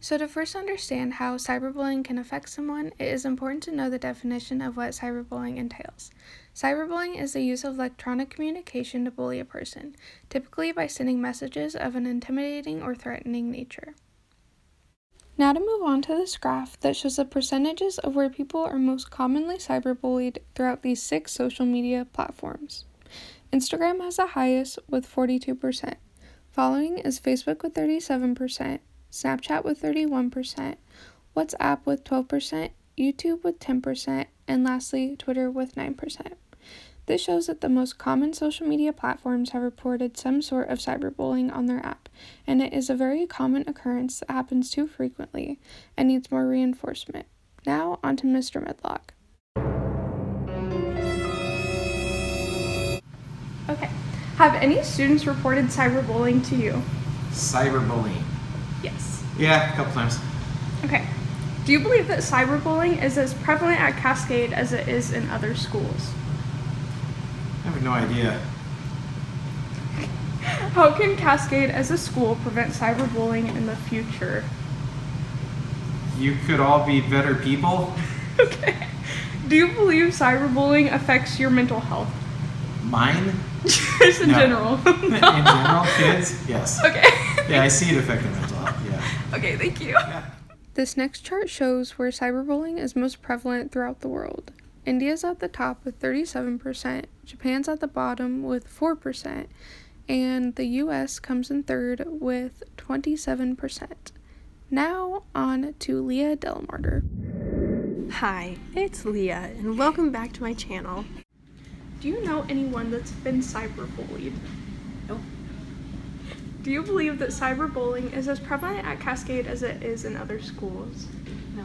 So to first understand how cyberbullying can affect someone, it is important to know the definition of what cyberbullying entails. Cyberbullying is the use of electronic communication to bully a person, typically by sending messages of an intimidating or threatening nature. Now to move on to this graph that shows the percentages of where people are most commonly cyberbullied throughout these 6 social media platforms. Instagram has the highest with 42%. Following is Facebook with 37%, Snapchat with 31%, WhatsApp with 12%, YouTube with 10%, and lastly, Twitter with 9%. This shows that the most common social media platforms have reported some sort of cyberbullying on their app, and it is a very common occurrence that happens too frequently and needs more reinforcement. Now, on to Mr. Medlock. Okay. Have any students reported cyberbullying to you? Cyberbullying? Yes. Yeah, a couple times. Okay. Do you believe that cyberbullying is as prevalent at Cascade as it is in other schools? I have no idea. How can Cascade as a school prevent cyberbullying in the future? You could all be better people? Okay. Do you believe cyberbullying affects your mental health? Mine? Just in general. In general, kids? Yes. Okay. Yeah, I see it affecting mental health, yeah. Okay, thank you. Yeah. This next chart shows where cyberbullying is most prevalent throughout the world. India's at the top with 37%, Japan's at the bottom with 4%, and the US comes in third with 27%. Now on to Leah Delmarter. Hi, it's Leah, and welcome back to my channel. Do you know anyone that's been cyberbullied? Nope. Do you believe that cyberbullying is as prevalent at Cascade as it is in other schools? No.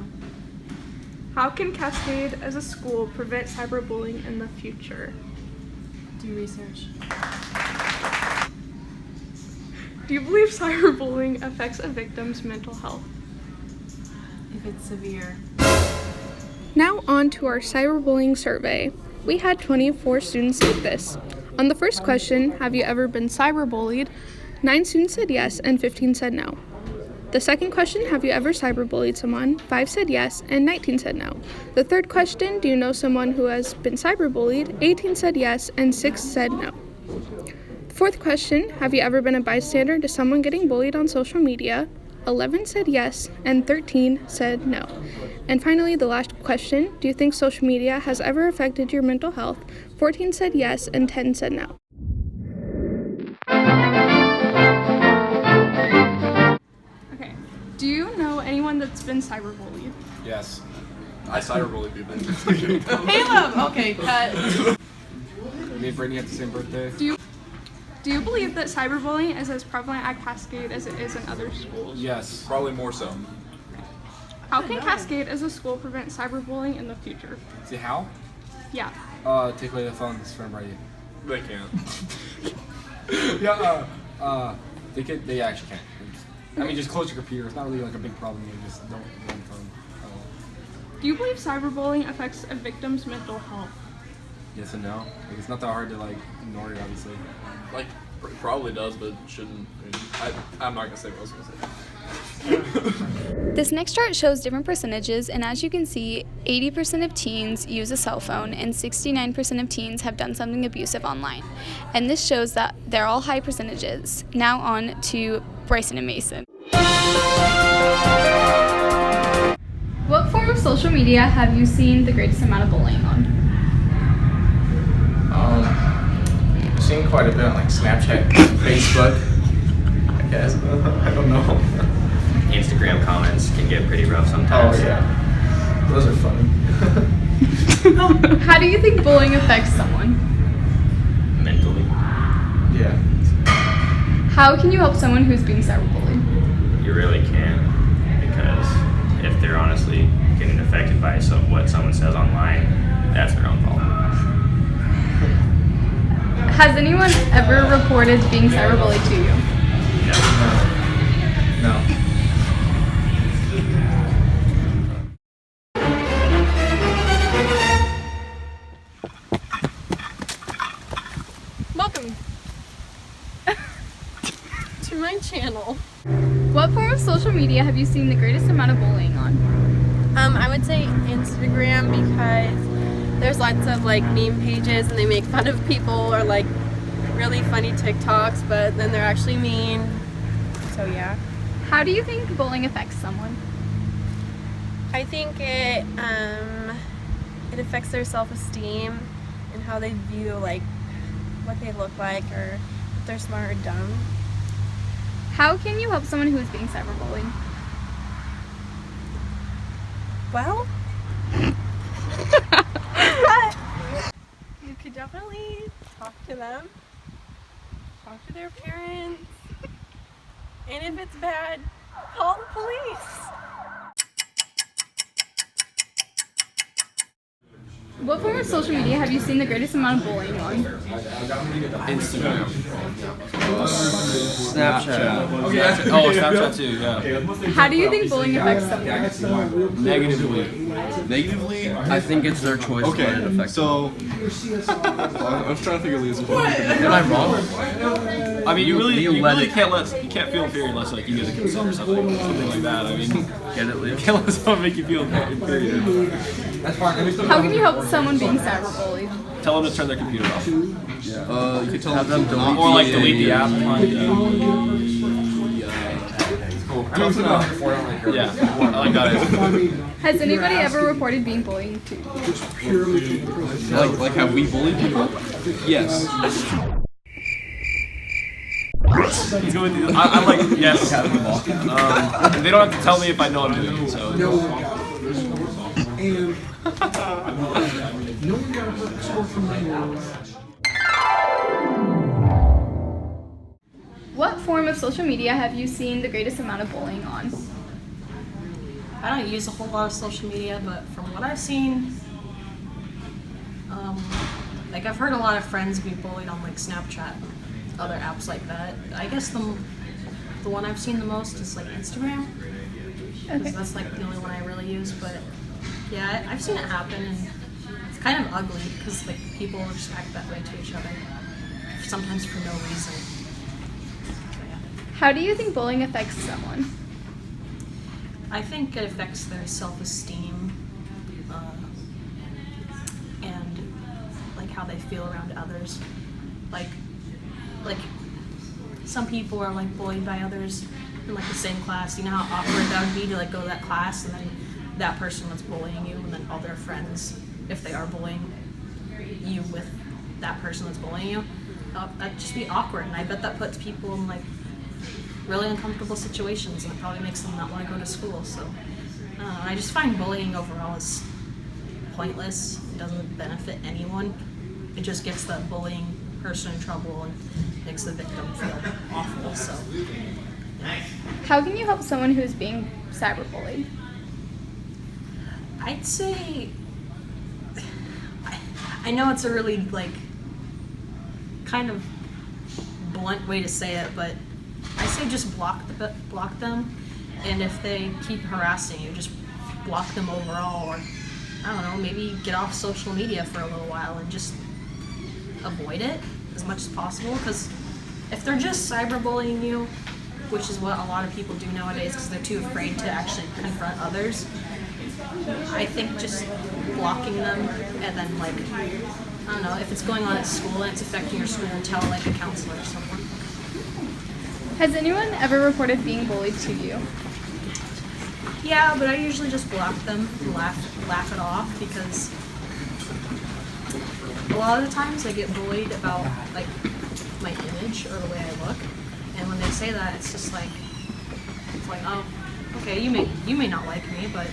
How can Cascade as a school prevent cyberbullying in the future? Do research. Do you believe cyberbullying affects a victim's mental health? If it's severe. Now on to our cyberbullying survey. We had 24 students take this. On the first question, have you ever been cyberbullied? 9 students said yes and 15 said no. The second question, have you ever cyberbullied someone? 5 said yes and 19 said no. The third question, do you know someone who has been cyberbullied? 18 said yes and 6 said no. The fourth question, have you ever been a bystander to someone getting bullied on social media? 11 said yes and 13 said no. And finally, the last question, do you think social media has ever affected your mental health? 14 said yes and 10 said no. Okay, do you know anyone that's been cyberbullied? Yes. I cyberbully people. Caleb! Okay, cut. Me and Brittany have the same birthday. Do you believe that cyberbullying is as prevalent at Cascade as it is in other schools? Yes. Probably more so. How can Cascade as a school prevent cyberbullying in the future? See how? Yeah. Take away the phones from right. They can't. Yeah, they actually can't. I mean, just close your computer. It's not really like a big problem. You just don't run phone at all. Do you believe cyberbullying affects a victim's mental health? Yes and no. Like, it's not that hard to like ignore it, obviously. Like, it probably does, but shouldn't. I mean, I'm not gonna say what I was gonna say. This next chart shows different percentages, and as you can see, 80% of teens use a cell phone and 69% of teens have done something abusive online. And this shows that they're all high percentages. Now on to Bryson and Mason. What form of social media have you seen the greatest amount of bullying on? I've seen quite a bit on like Snapchat, Facebook, I guess. I don't know. Instagram comments can get pretty rough sometimes. Oh yeah, those are funny. How do you think bullying affects someone? Mentally. Yeah. How can you help someone who's being cyberbullied? You really can't, because if they're honestly getting affected by what someone says online, that's their own fault. Has anyone ever reported being cyberbullied to you? No. Welcome to my channel. What form of social media have you seen the greatest amount of bullying on? I would say Instagram because there's lots of like meme pages and they make fun of people or like really funny TikToks, but then they're actually mean. So yeah. How do you think bullying affects someone? I think it affects their self-esteem and how they view like what they look like or if they're smart or dumb. How can you help someone who is being cyberbullied? Well, you could definitely talk to them, talk to their parents, and if it's bad, call the police. What form of social media have you seen the greatest amount of bullying on? Instagram. Snapchat. Oh, Snapchat too, yeah. How do you think bullying affects someone? Negatively, I think it's their choice. Okay, What it affects. so I was trying to think of Leah's opinion. Am I wrong? I mean, you You really let it- can't feel inferior unless like you get a consent or something like that. I mean, Get it, Leo? you can't let someone make you feel inferior. How can you help someone being cyberbullied? Tell them to turn their computer off, You could tell them delete or like delete the app. Yeah, I like that. Has anybody ever reported being bullied to? Like have we bullied people? Yes. He's going to, I'm like, yes. They don't have to tell me if I know I'm doing it, so. What form of social media have you seen the greatest amount of bullying on? I don't use a whole lot of social media, but from what I've seen, like I've heard a lot of friends be bullied on like Snapchat, other apps like that. I guess the one I've seen the most is like Instagram, because that's like the only one I really use. But yeah, I've seen it happen, and it's kind of ugly because like people just act that way to each other, sometimes for no reason. So, yeah. How do you think bullying affects someone? I think it affects their self-esteem and like how they feel around others. Like some people are like bullied by others in like the same class. You know how awkward that would be to like go to that class and then that person that's bullying you and then all their friends, if they are bullying you with that person that's bullying you, that'd just be awkward. And I bet that puts people in like really uncomfortable situations, and it probably makes them not want to go to school. So I just find bullying overall is pointless. It doesn't benefit anyone. It just gets the bullying person in trouble and makes the victim feel awful. So How can you help someone who is being cyberbullied? I'd say I know it's a really like kind of blunt way to say it, but I say just block them, and if they keep harassing you, just block them overall, or I don't know, maybe get off social media for a little while and just avoid it as much as possible. Because if they're just cyberbullying you, which is what a lot of people do nowadays because they're too afraid to actually confront others, I think just blocking them and then like, I don't know, if it's going on at school and it's affecting your school, tell like a counselor or someone. Has anyone ever reported being bullied to you? Yeah, but I usually just block them and laugh it off, because a lot of the times I get bullied about like my image or the way I look, and when they say that, it's like, oh, okay, you may not like me, but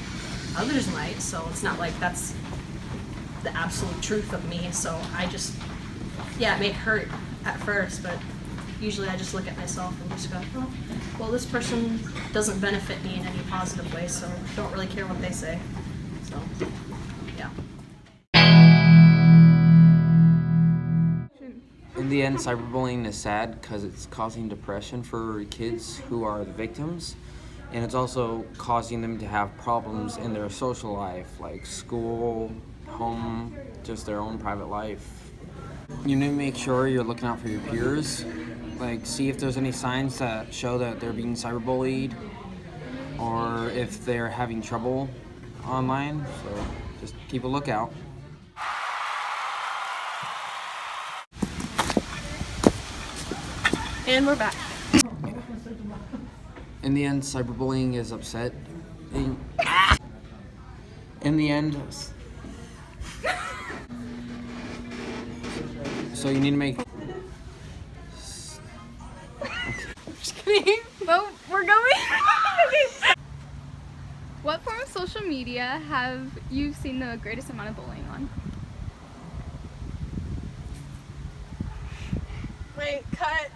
others might, so it's not like that's the absolute truth of me. So I just, yeah, it may hurt at first, but usually I just look at myself and just go, oh, well, this person doesn't benefit me in any positive way, so I don't really care what they say. So, yeah. In the end, cyberbullying is sad because it's causing depression for kids who are the victims, and it's also causing them to have problems in their social life, like school, home, just their own private life. You need to make sure you're looking out for your peers like see if there's any signs that show that they're being cyberbullied or if they're having trouble online. So just keep a lookout. And we're back. In the end, cyberbullying is upset. In the end, so you need to make. Just kidding. Well, we're going. What form of social media have you seen the greatest amount of bullying on? Wait, cut.